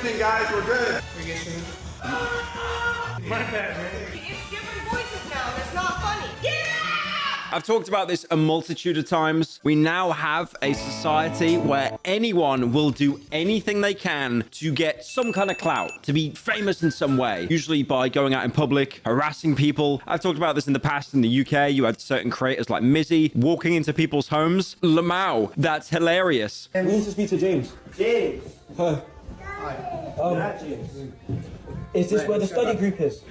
everything, guys. We're good. We get you. My bad, man. It's different voices now, and it's not funny. Get out! I've talked about this a multitude of times. We now have a society where anyone will do anything they can to get some kind of clout, to be famous in some way, usually by going out in public, harassing people. I've talked about this in the past in the UK. You had certain creators like Mizzy walking into people's homes. Lamau, that's hilarious. We need to speak to James. James. Hi. James. Is this where the study group is?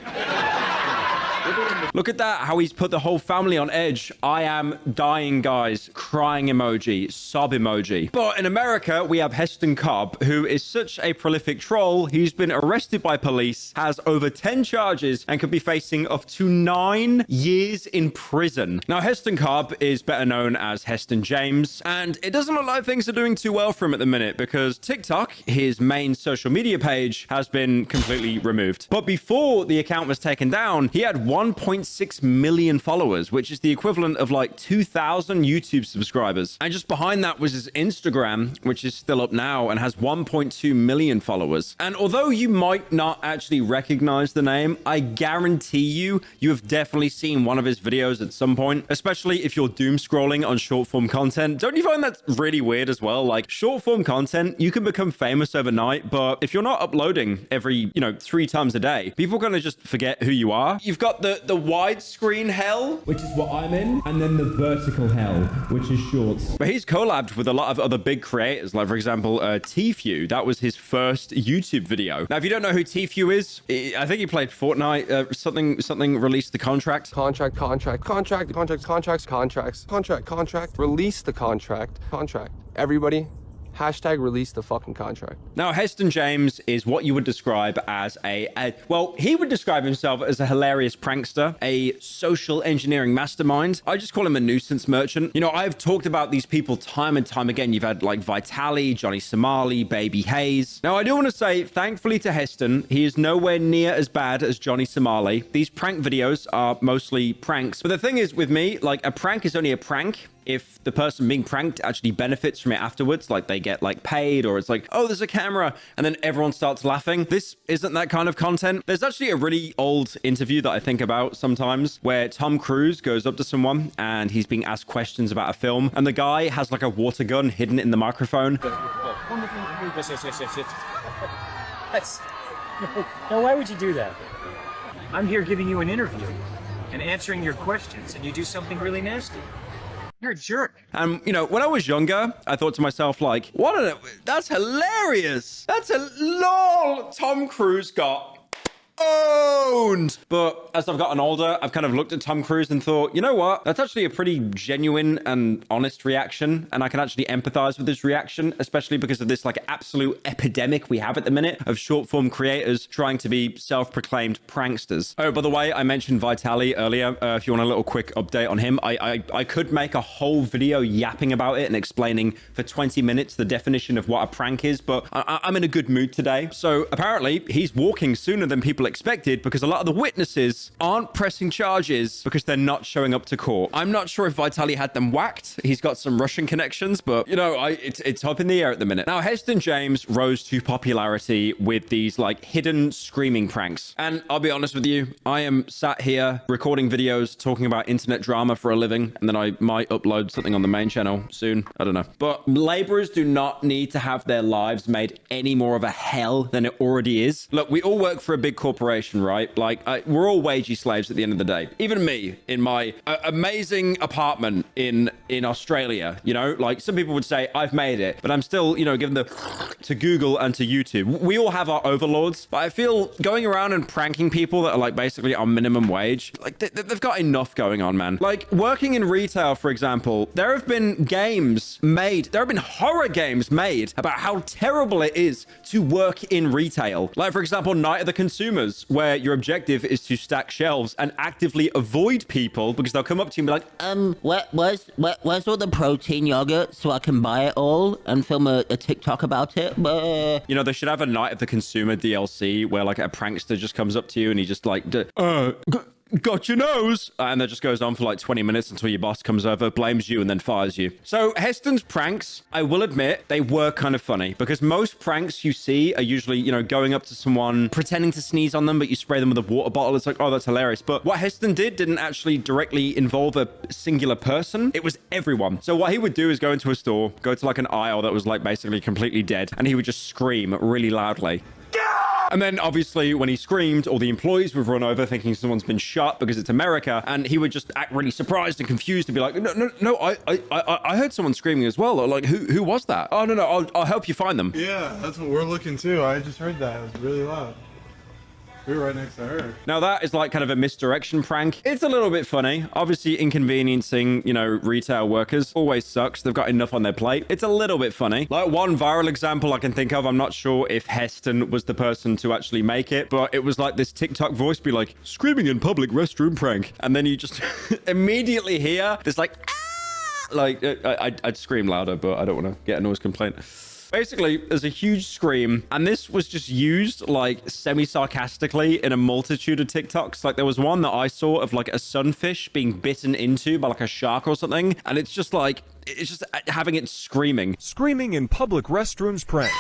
Look at that, how he's put the whole family on edge. I am dying, guys. Crying emoji, sob emoji. But in America, we have Heston Cobb, who is such a prolific troll. He's been arrested by police, has over 10 charges, and could be facing up to 9 years in prison. Now, Heston Cobb is better known as Heston James, and it doesn't look like things are doing too well for him at the minute because TikTok, his main social media page, has been completely removed. But before the account was taken down, he had 1.6 million followers, which is the equivalent of like 2,000 YouTube subscribers. And just behind that was his Instagram, which is still up now and has 1.2 million followers. And although you might not actually recognize the name, I guarantee you have definitely seen one of his videos at some point, especially if you're doom scrolling on short form content. Don't you find that really weird as well? Like short form content, you can become famous overnight, but if you're not uploading every, 3 times a day, people are going to just forget who you are. You've got the widescreen hell, which is what I'm in, and then the vertical hell, which is shorts. But he's collabed with a lot of other big creators, like for example, Tfue. That was his first YouTube video. Now, if you don't know who Tfue is, I think he played Fortnite, something released the contract. Contract, release the contract. Everybody, hashtag release the fucking contract. Now, Heston James is what you would describe as well, he would describe himself as a hilarious prankster, a social engineering mastermind. I just call him a nuisance merchant. I've talked about these people time and time again. You've had like Vitali, Johnny Somali, Baby Hayes. Now, I do want to say, thankfully to Heston, he is nowhere near as bad as Johnny Somali. These prank videos are mostly pranks. But the thing is with me, like a prank is only a prank if the person being pranked actually benefits from it afterwards, like they get like paid, or it's like, oh, there's a camera, and then everyone starts laughing. This isn't that kind of content. There's actually a really old interview that I think about sometimes where Tom Cruise goes up to someone and he's being asked questions about a film, and the guy has like a water gun hidden in the microphone. No, why would you do that? I'm here giving you an interview and answering your questions, and you do something really nasty. You're a jerk. And, when I was younger, I thought to myself, like, that's hilarious. That's a lol. Tom Cruise got owned. But as I've gotten older, I've kind of looked at Tom Cruise and thought, you know what? That's actually a pretty genuine and honest reaction. And I can actually empathize with this reaction, especially because of this like absolute epidemic we have at the minute of short form creators trying to be self-proclaimed pranksters. Oh, by the way, I mentioned Vitali earlier. If you want a little quick update on him, I could make a whole video yapping about it and explaining for 20 minutes the definition of what a prank is, but I'm in a good mood today. So apparently he's walking sooner than people expected because a lot of the witnesses aren't pressing charges because they're not showing up to court. I'm not sure if Vitali had them whacked. He's got some Russian connections, but it's up in the air at the minute. Now, Heston James rose to popularity with these like hidden screaming pranks. And I'll be honest with you, I am sat here recording videos talking about internet drama for a living, and then I might upload something on the main channel soon. I don't know. But laborers do not need to have their lives made any more of a hell than it already is. Look, we all work for a big corporation, right? Like we're all wagey slaves at the end of the day. Even me in my amazing apartment in Australia, like some people would say I've made it, but I'm still, given to Google and to YouTube. We all have our overlords, but I feel going around and pranking people that are like basically on minimum wage, like they've got enough going on, man. Like working in retail, for example, there have been horror games made about how terrible it is to work in retail. Like for example, Night of the Consumers, where your objective is to stack shelves and actively avoid people because they'll come up to you and be like, where's all the protein yogurt so I can buy it all and film a TikTok about it? They should have a Night of the Consumer DLC where like a prankster just comes up to you and he just like, got your nose. And that just goes on for like 20 minutes until your boss comes over, blames you, and then fires you. So Heston's pranks, I will admit, they were kind of funny because most pranks you see are usually, you know, going up to someone, pretending to sneeze on them, but you spray them with a water bottle. It's like, oh, that's hilarious. But what Heston did didn't actually directly involve a singular person. It was everyone. So what he would do is go into a store, go to like an aisle that was like basically completely dead, and he would just scream really loudly. And then obviously when he screamed, all the employees would run over thinking someone's been shot because it's America. And he would just act really surprised and confused and be like, no, I heard someone screaming as well. Or like, who was that? Oh, no, I'll help you find them. Yeah, that's what we're looking too. I just heard that. It was really loud. We were right next to her. Now that is like kind of a misdirection prank. It's a little bit funny. Obviously inconveniencing, you know, retail workers always sucks. They've got enough on their plate. It's a little bit funny. Like one viral example I can think of, I'm not sure if Heston was the person to actually make it, but it was like this TikTok voice be like, screaming in public restroom prank. And then you just immediately hear this like, ah! Like I'd scream louder, but I don't want to get a noise complaint. Basically, there's a huge scream, and this was just used like semi-sarcastically in a multitude of TikToks. Like there was one that I saw of like a sunfish being bitten into by like a shark or something, and it's just like, it's just having it screaming. Screaming in public restrooms prank.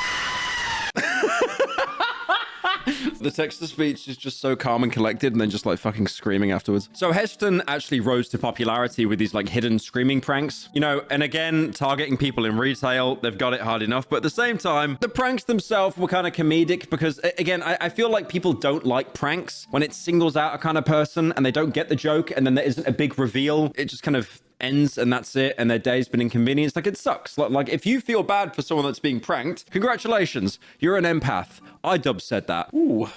The text-to-speech is just so calm and collected, and then just like fucking screaming afterwards. So Heston actually rose to popularity with these like hidden screaming pranks, you know, and again, targeting people in retail, they've got it hard enough. But at the same time, the pranks themselves were kind of comedic because again, I feel like people don't like pranks when it singles out a kind of person and they don't get the joke and then there isn't a big reveal. It just kind of ends and that's it, and their day's been inconvenienced. Like it sucks. Like if you feel bad for someone that's being pranked, congratulations, you're an empath. iDub said that. Ooh.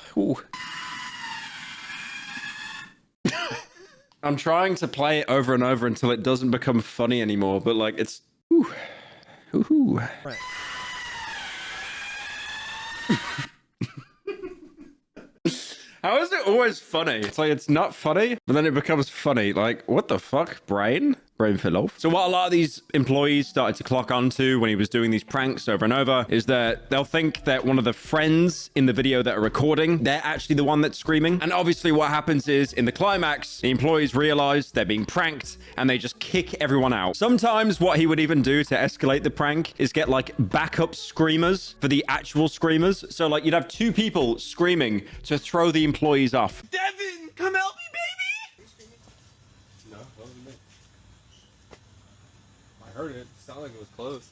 I'm trying to play it over and over until it doesn't become funny anymore, but like it's Right. How is it always funny? It's like it's not funny, but then it becomes funny. Like, what the fuck, brain fell off. So what a lot of these employees started to clock onto when he was doing these pranks over and over is that they'll think that one of the friends in the video that are recording, they're actually the one that's screaming. And obviously what happens is in the climax, the employees realize they're being pranked and they just kick everyone out. Sometimes what he would even do to escalate the prank is get like backup screamers for the actual screamers. So like you'd have two people screaming to throw the employees off. Devin, come help me, baby! No, that wasn't me. I heard it. Sounded like it was close.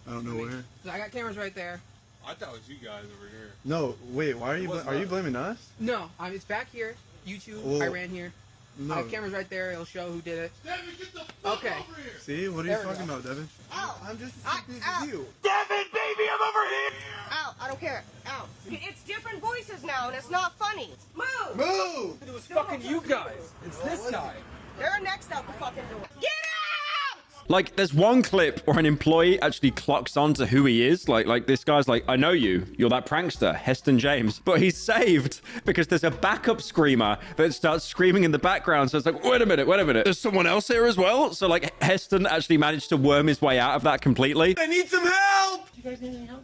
I don't know where. I got cameras right there. I thought it was you guys over here. No, wait, why are you are you blaming us? No, it's back here. YouTube, Well, I ran here. No. I have cameras right there. It'll show who did it. Devin, get the fuck Okay. over here. See, what are There you we talking go. about, Devin? Ow! I'm just as Ow, confused ow. as you. Devin, baby, I'm over here! Ow, I don't care. Ow. It's different voices now, and it's not funny. Move! Move! It was fucking you guys. It's this guy. They're next out the fucking door. Get out! Like, there's one clip where an employee actually clocks on to who he is. Like this guy's like, I know you. You're that prankster, Heston James. But he's saved because there's a backup screamer that starts screaming in the background. So it's like, wait a minute. There's someone else here as well? So, like, Heston actually managed to worm his way out of that completely. I need some help! You guys need any help?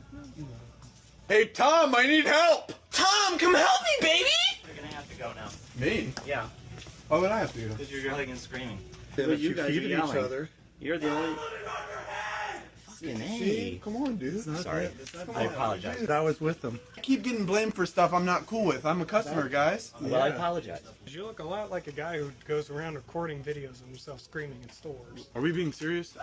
Hey, Tom, I need help! Tom, come help me, baby! You're gonna have to go now. Me? Yeah, Why would I have to go? because you're yelling and screaming. But you guys are yelling. You're the only. Fucking See? A. Come on, dude. Sorry. I apologize. I was with them. I keep getting blamed for stuff I'm not cool with. I'm a customer, guys. Well, I apologize. You look a lot like a guy who goes around recording videos of himself screaming in stores. Are we being serious?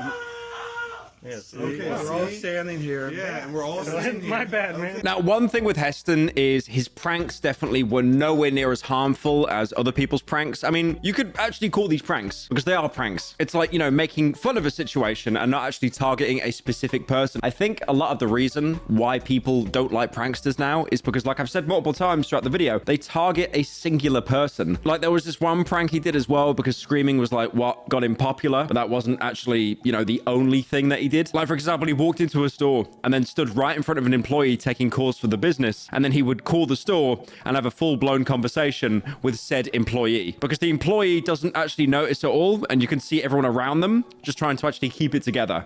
Yes. Okay, we're all standing here. Yeah, and we're all standing here. My bad, man. Now, one thing with Heston is his pranks definitely were nowhere near as harmful as other people's pranks. I mean, you could actually call these pranks because they are pranks. It's like, you know, making fun of a situation and not actually targeting a specific person. I think a lot of the reason why people don't like pranksters now is because, like I've said multiple times throughout the video, they target a singular person. Like there was this one prank he did as well because screaming was like what got him popular, but that wasn't actually, you know, the only thing that he did. Like, for example, he walked into a store and then stood right in front of an employee taking calls for the business. And then he would call the store and have a full-blown conversation with said employee because the employee doesn't actually notice at all. And you can see everyone around them just trying to actually keep it together.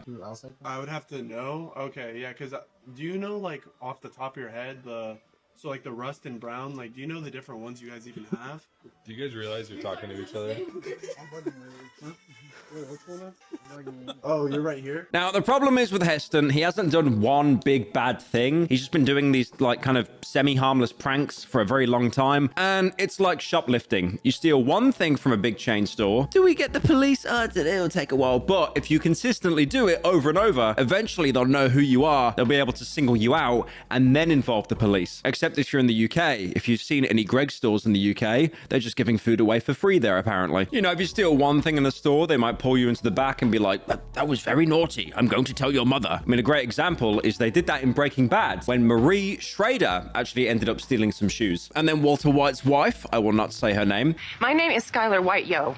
I would have to know. Okay, yeah, because do you know, like, off the top of your head, the So like the rust and brown, like do you know the different ones you guys even have? Do you guys realize you're talking to each other? Oh, you're right here? Now, the problem is with Heston, he hasn't done one big bad thing. He's just been doing these like kind of semi-harmless pranks for a very long time. And it's like shoplifting. You steal one thing from a big chain store. Do we get the police? It'll take a while. But if you consistently do it over and over, eventually they'll know who you are. They'll be able to single you out and then involve the police. Except if you're in the UK. If you've seen any Greg stores in the UK, they're just giving food away for free there, apparently. You know, if you steal one thing in the store, they might pull you into the back and be like, that was very naughty. I'm going to tell your mother. I mean, a great example is they did that in Breaking Bad when Marie Schrader actually ended up stealing some shoes. And then Walter White's wife, I will not say her name. My name is Skylar White, yo.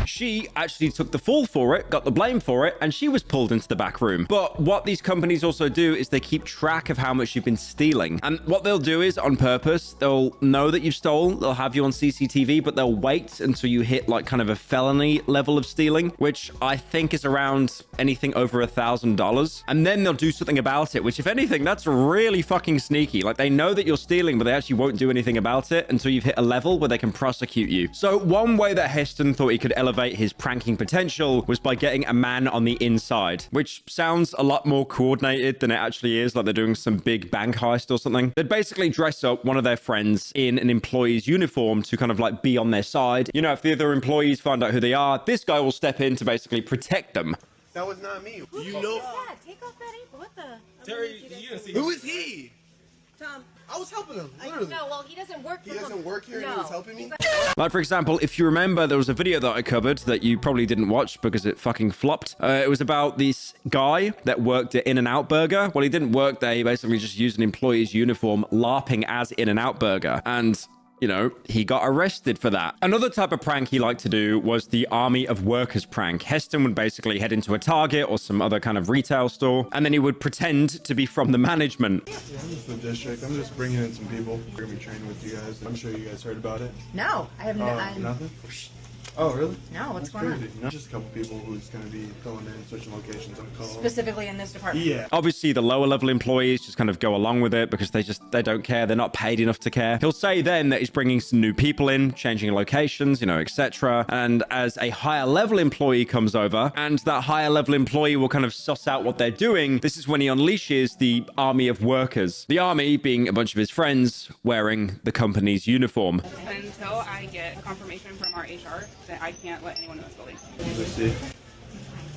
She actually took the fall for it, got the blame for it, and she was pulled into the back room. But what these companies also do is they keep track of how much you've been stealing. And what they'll do is, on purpose, they'll know that you've stolen, they'll have you on CCTV, but they'll wait until you hit like kind of a felony level of stealing, which I think is around anything over $1,000. And then they'll do something about it, which if anything, that's really fucking sneaky. Like they know that you're stealing, but they actually won't do anything about it until you've hit a level where they can prosecute you. So one way that Heston thought he could elevate his pranking potential was by getting a man on the inside, which sounds a lot more coordinated than it actually is, like they're doing some big bank heist or something. They'd basically dress up one of their friends in an employee's uniform to kind of like be on their side. You know, if the other employees find out who they are, this guy will step in to basically protect them. That was not me. Who You know. Take off that apron. What the? Terry, you gonna see Who is he? Tom. I was helping him, literally. No, well, he doesn't work for He doesn't work here and he was helping me? Like, for example, if you remember, there was a video that I covered that you probably didn't watch because it fucking flopped. It was about this guy that worked at In-N-Out Burger. Well, he didn't work there. He basically just used an employee's uniform, LARPing as In-N-Out Burger. And you know, he got arrested for that. Another type of prank he liked to do was the army of workers prank. Heston would basically head into a Target or some other kind of retail store, and then he would pretend to be from the management. Yeah, I'm just the district. I'm just bringing in some people. We're gonna be training with you guys. I'm sure you guys heard about it. No, I have Nothing? Oh, really? No, what's That's crazy. No, just a couple people who's going to be filling in, switching locations on call. Specifically in this department. Yeah. Obviously, the lower level employees just kind of go along with it because they don't care. They're not paid enough to care. He'll say then that he's bringing some new people in, changing locations, you know, etc. And as a higher level employee comes over, and that higher level employee will kind of suss out what they're doing, this is when he unleashes the army of workers. The army being a bunch of his friends wearing the company's uniform. Until I get confirmation from our HR that I can't let anyone in this building. Let's see.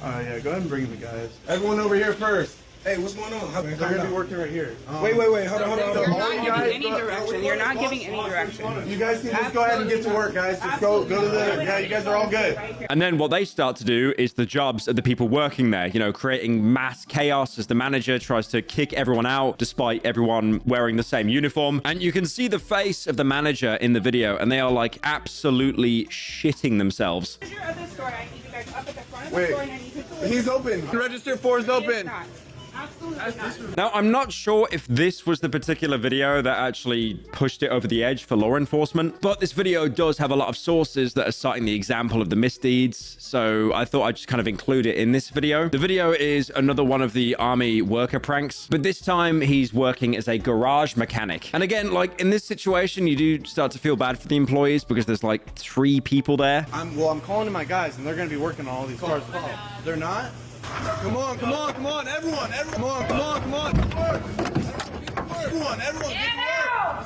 Yeah, go ahead and bring the guys. Everyone over here first. Hey, what's going on? They're going to be working right here. Wait, hold on. You're not giving any direction. You're not giving any direction. You guys can just go ahead and get to work, guys. Just go to the... Yeah, you guys are all good. And then what they start to do is the jobs of the people working there, you know, creating mass chaos as the manager tries to kick everyone out despite everyone wearing the same uniform. And you can see the face of the manager in the video, and they are like absolutely shitting themselves. Where's your other store? I need you guys up at the front of the Wait, store and I need you to... he's open. Register 4 is open. Absolutely not. Now, I'm not sure if this was the particular video that actually pushed it over the edge for law enforcement, but this video does have a lot of sources that are citing the example of the misdeeds, so I thought I'd just kind of include it in this video. The video is another one of the army worker pranks, but this time he's working as a garage mechanic. And again, like in this situation, you do start to feel bad for the employees because there's like 3 people there. I'm calling to my guys, and they're going to be working on all these cars. They're not? Come on, everyone, come on. Everyone,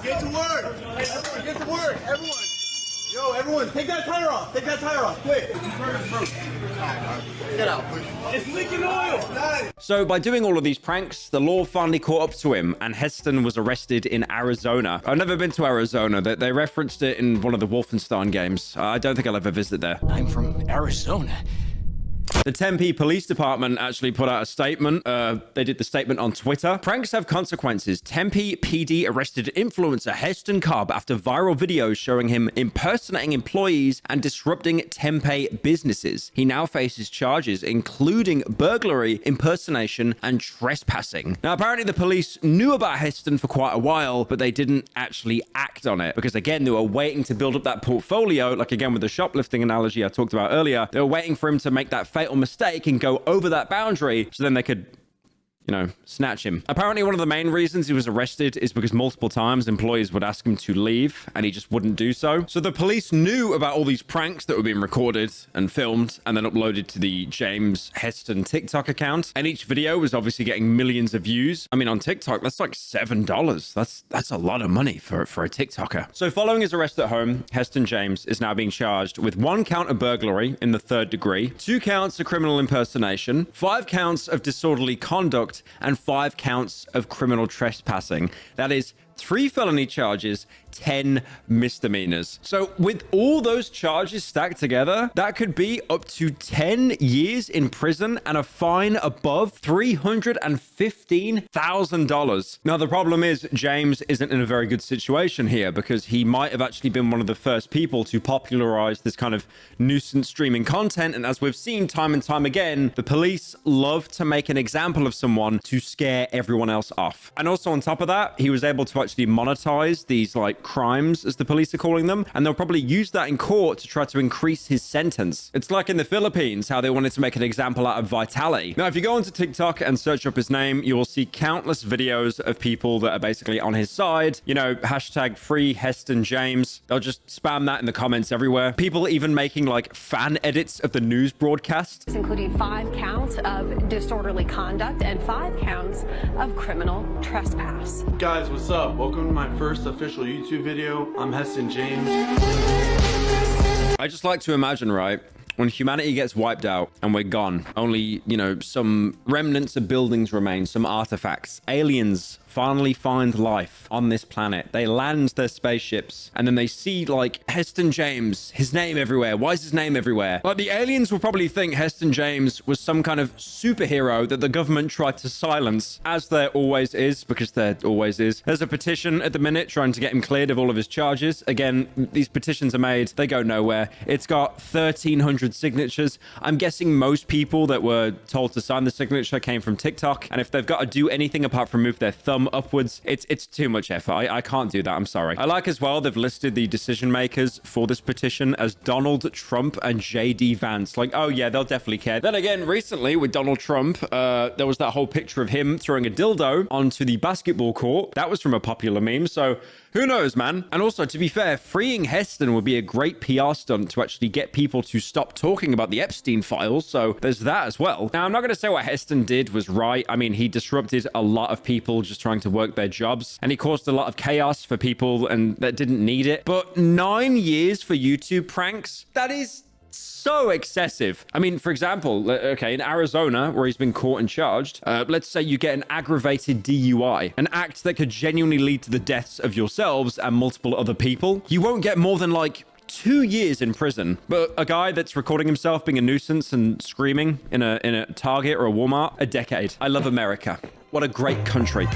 get to work. Everyone. Yo, everyone, take that tire off, quick. Get out. It's leaking oil. So by doing all of these pranks, the law finally caught up to him, and Heston was arrested in Arizona. I've never been to Arizona. They referenced it in one of the Wolfenstein games. I don't think I'll ever visit there. I'm from Arizona. The Tempe Police Department actually put out a statement. They did the statement on Twitter. Pranks have consequences. Tempe PD arrested influencer Heston Cobb after viral videos showing him impersonating employees and disrupting Tempe businesses. He now faces charges including burglary, impersonation, and trespassing. Now, apparently the police knew about Heston for quite a while, but they didn't actually act on it because, again, they were waiting to build up that portfolio. Like, again, with the shoplifting analogy I talked about earlier, they were waiting for him to make that fatal mistake and go over that boundary so then they could you know, snatch him. Apparently, one of the main reasons he was arrested is because multiple times employees would ask him to leave and he just wouldn't do so. So the police knew about all these pranks that were being recorded and filmed and then uploaded to the James Heston TikTok account. And each video was obviously getting millions of views. I mean, on TikTok, that's like $7. That's a lot of money for a TikToker. So following his arrest at home, Heston James is now being charged with 1 count of burglary in the 3rd degree, 2 counts of criminal impersonation, 5 counts of disorderly conduct, and 5 counts of criminal trespassing. That is 3 felony charges, 10 misdemeanors. So with all those charges stacked together, that could be up to 10 years in prison and a fine above $315,000. Now, the problem is James isn't in a very good situation here because he might have actually been one of the first people to popularize this kind of nuisance streaming content. And as we've seen time and time again, the police love to make an example of someone to scare everyone else off. And also on top of that, he was able to actually monetize these like crimes, as the police are calling them, and they'll probably use that in court to try to increase his sentence. It's like in the Philippines, how they wanted to make an example out of Vitali. Now, if you go onto TikTok and search up his name, you will see countless videos of people that are basically on his side, you know, hashtag free Heston James. They'll just spam that in the comments everywhere. People even making like fan edits of the news broadcast. Including 5 counts of disorderly conduct and 5 counts of criminal trespass. Guys, what's up? Welcome to my first official YouTube video. I'm Heston James. I just like to imagine, right, when humanity gets wiped out and we're gone, only, you know, some remnants of buildings remain, some artifacts. Aliens finally find life on this planet. They land their spaceships and then they see like Heston James, his name everywhere. Why is his name everywhere? Like the aliens will probably think Heston James was some kind of superhero that the government tried to silence, as there always is, because there always is. There's a petition at the minute trying to get him cleared of all of his charges. Again, these petitions are made, they go nowhere. It's got 1,300 signatures. I'm guessing most people that were told to sign the signature came from TikTok, and if they've got to do anything apart from move their thumb upwards, it's too much effort. I can't do that. I'm sorry. I like as well they've listed the decision makers for this petition as Donald Trump and JD Vance. Like, oh yeah, they'll definitely care. Then again, recently with Donald Trump, there was that whole picture of him throwing a dildo onto the basketball court. That was from a popular meme. So who knows, man? And also, to be fair, freeing Heston would be a great PR stunt to actually get people to stop talking about the Epstein files. So there's that as well. Now, I'm not going to say what Heston did was right. I mean, he disrupted a lot of people just trying to work their jobs, and he caused a lot of chaos for people and that didn't need it. But 9 years for YouTube pranks? That is so excessive. I mean, for example, okay, in Arizona, where he's been caught and charged, let's say you get an aggravated DUI, an act that could genuinely lead to the deaths of yourselves and multiple other people. You won't get more than like 2 years in prison. But a guy that's recording himself being a nuisance and screaming in a Target or a Walmart, a decade. I love America. What a great country.